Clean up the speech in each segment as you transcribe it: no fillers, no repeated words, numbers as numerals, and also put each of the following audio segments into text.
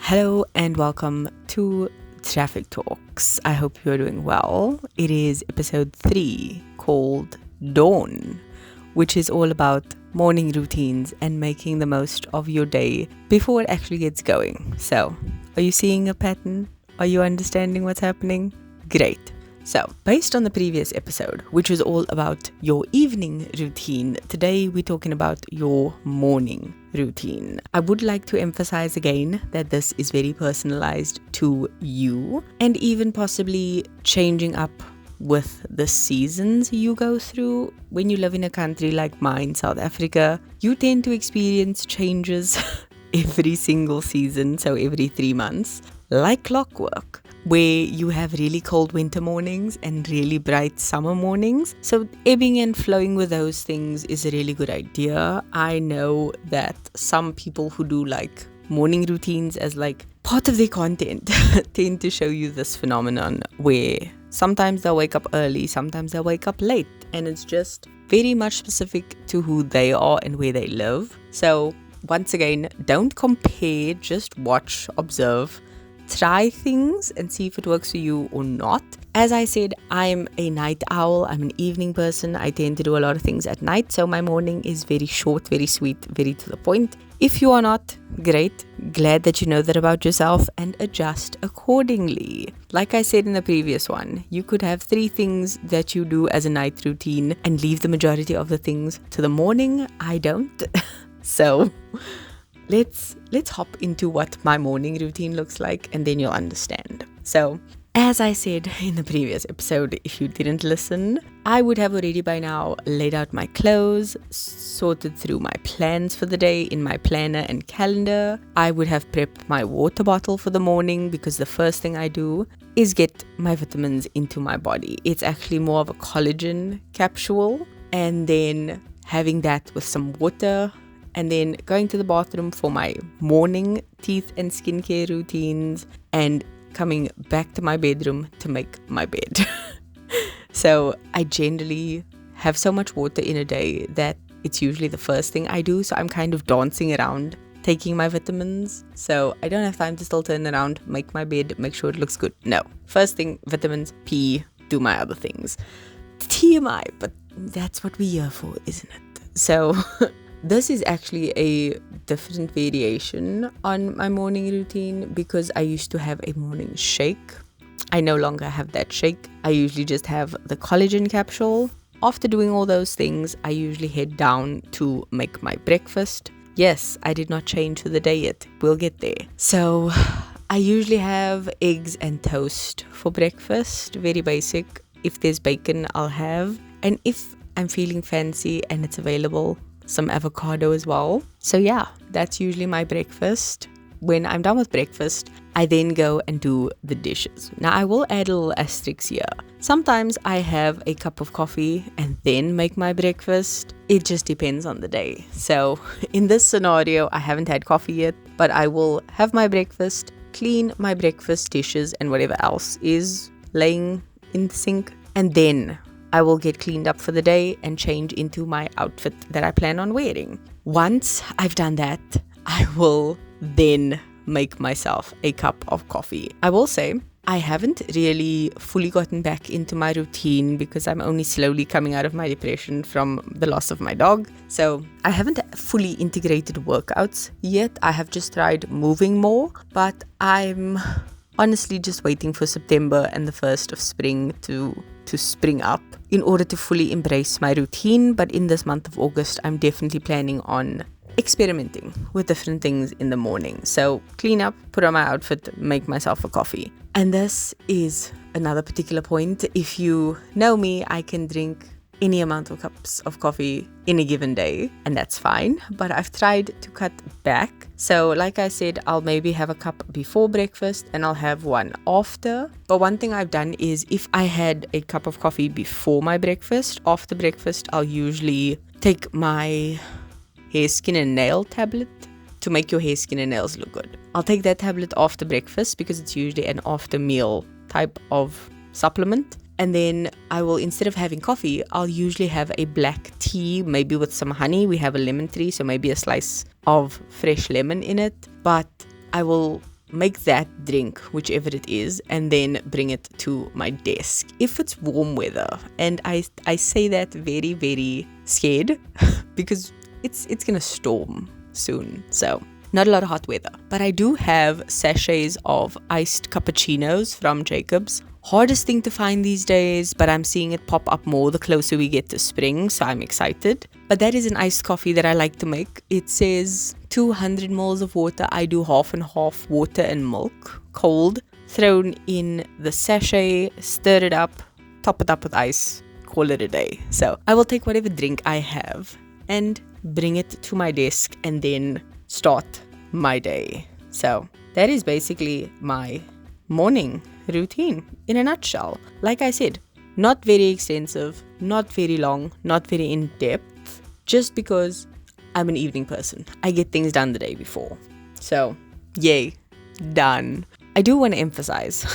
Hello and welcome to Traffic Talks. I hope you're doing well. It is episode 3 called Dawn, which is all about morning routines and making the most of your day before it actually gets going. So, are you seeing a pattern? Are you understanding what's happening? Great. So, based on the previous episode, which was all about your evening routine, today we're talking about your morning routine. I would like to emphasize again that this is very personalized to you and even possibly changing up with the seasons you go through. When you live in a country like mine, South Africa, you tend to experience changes every single season, so every 3 months, like clockwork, where you have really cold winter mornings and really bright summer mornings. So ebbing and flowing with those things is a really good idea. I know that some people who do like morning routines as like part of their content tend to show you this phenomenon where sometimes they'll wake up early, sometimes they'll wake up late, and it's just very much specific to who they are and where they live. So once again, don't compare, just watch, observe, try things and see if it works for you or not. As I said, I'm a night owl. I'm an evening person. I tend to do a lot of things at night. So my morning is very short, very sweet, very to the point. If you are not, great. Glad that you know that about yourself and adjust accordingly. Like I said in the previous one, you could have 3 things that you do as a night routine and leave the majority of the things to the morning. I don't. So let's hop into what my morning routine looks like, and then you'll understand. So, as I said in the previous episode, if you didn't listen, I would have already by now laid out my clothes, sorted through my plans for the day in my planner and calendar. I would have prepped my water bottle for the morning because the first thing I do is get my vitamins into my body. It's actually more of a collagen capsule, and then having that with some water, and then going to the bathroom for my morning teeth and skincare routines, and coming back to my bedroom to make my bed. So I generally have so much water in a day that it's usually the first thing I do. So I'm kind of dancing around taking my vitamins. So I don't have time to still turn around, make my bed, make sure it looks good. No. First thing, vitamins, pee, do my other things. TMI, but that's what we're here for, isn't it? So this is actually a different variation on my morning routine because I used to have a morning shake. I no longer have that shake. I usually just have the collagen capsule. After doing all those things, I usually head down to make my breakfast. Yes, I did not change for the day yet. We'll get there. So I usually have eggs and toast for breakfast. Very basic. If there's bacon, I'll have. And if I'm feeling fancy and it's available, some avocado as well. So yeah, that's usually my breakfast. When I'm done with breakfast, I then go and do the dishes. Now I will add a little asterisk here. Sometimes I have a cup of coffee and then make my breakfast. It just depends on the day. So in this scenario, I haven't had coffee yet, but I will have my breakfast, clean my breakfast dishes and whatever else is laying in the sink, and then I will get cleaned up for the day and change into my outfit that I plan on wearing. Once I've done that, I will then make myself a cup of coffee. I will say I haven't really fully gotten back into my routine because I'm only slowly coming out of my depression from the loss of my dog. So I haven't fully integrated workouts yet. I have just tried moving more, but I'm honestly just waiting for September and the 1st of spring to spring up in order to fully embrace my routine. But in this month of August, I'm definitely planning on experimenting with different things in the morning. So clean up, put on my outfit, make myself a coffee. And this is another particular point. If you know me, I can drink any amount of cups of coffee in a given day, and that's fine. But I've tried to cut back. So like I said, I'll maybe have a cup before breakfast and I'll have one after. But one thing I've done is if I had a cup of coffee before my breakfast, after breakfast, I'll usually take my hair, skin and nail tablet to make your hair, skin and nails look good. I'll take that tablet after breakfast because it's usually an after meal type of supplement. And then I will, instead of having coffee, I'll usually have a black tea, maybe with some honey. We have a lemon tree, so maybe a slice of fresh lemon in it. But I will make that drink, whichever it is, and then bring it to my desk. If it's warm weather, and I say that very, very scared because it's gonna storm soon. So not a lot of hot weather. But I do have sachets of iced cappuccinos from Jacob's. Hardest thing to find these days, but I'm seeing it pop up more the closer we get to spring, so I'm excited. But that is an iced coffee that I like to make. It says 200 ml of water. I do half and half water and milk, cold, thrown in the sachet, stir it up, top it up with ice, call it a day. So I will take whatever drink I have and bring it to my desk and then start my day. So that is basically my morning routine in a nutshell. Like I said, not very extensive, not very long, not very in-depth, just because I'm an evening person. I get things done the day before. So, yay, done. I do want to emphasize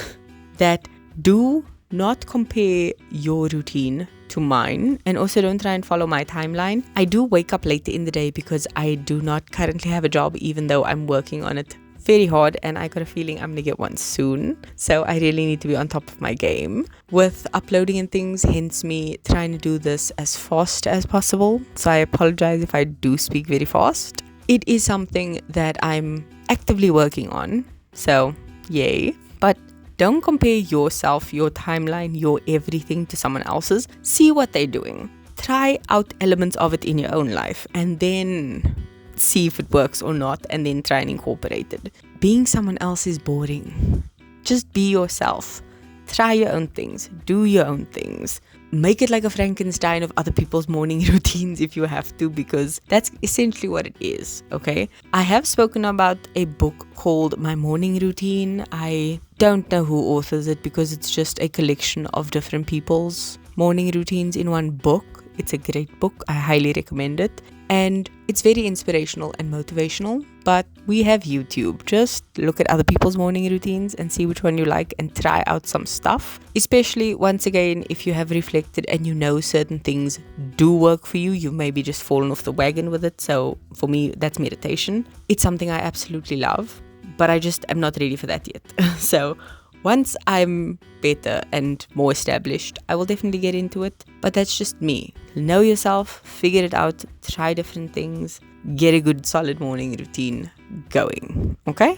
that do not compare your routine to mine, and also don't try and follow my timeline. I do wake up later in the day because I do not currently have a job, even though I'm working on it very hard, and I got a feeling I'm gonna get one soon. So I really need to be on top of my game with uploading and things, hence me trying to do this as fast as possible. So I apologize if I do speak very fast. It is something that I'm actively working on, so yay. But don't compare yourself, your timeline, your everything to someone else's. See what they're doing. Try out elements of it in your own life and then see if it works or not, and then try and incorporate it. Being someone else is boring. Just be yourself. Try your own things. Do your own things. Make it like a Frankenstein of other people's morning routines if you have to, because that's essentially what it is, okay? I have spoken about a book called My Morning Routine. I don't know who authors it because it's just a collection of different people's morning routines in one book. It's a great book. I highly recommend it. And it's very inspirational and motivational, but we have YouTube. Just look at other people's morning routines and see which one you like and try out some stuff. Especially, once again, if you have reflected and you know certain things do work for you, you've maybe just fallen off the wagon with it. So for me, that's meditation. It's something I absolutely love, but I just am not ready for that yet. So once I'm better and more established, I will definitely get into it. But that's just me. Know yourself, figure it out, try different things, get a good solid morning routine going. Okay?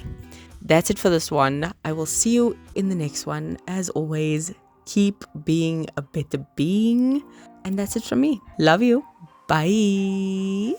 That's it for this one. I will see you in the next one. As always, keep being a better being. And that's it from me. Love you. Bye.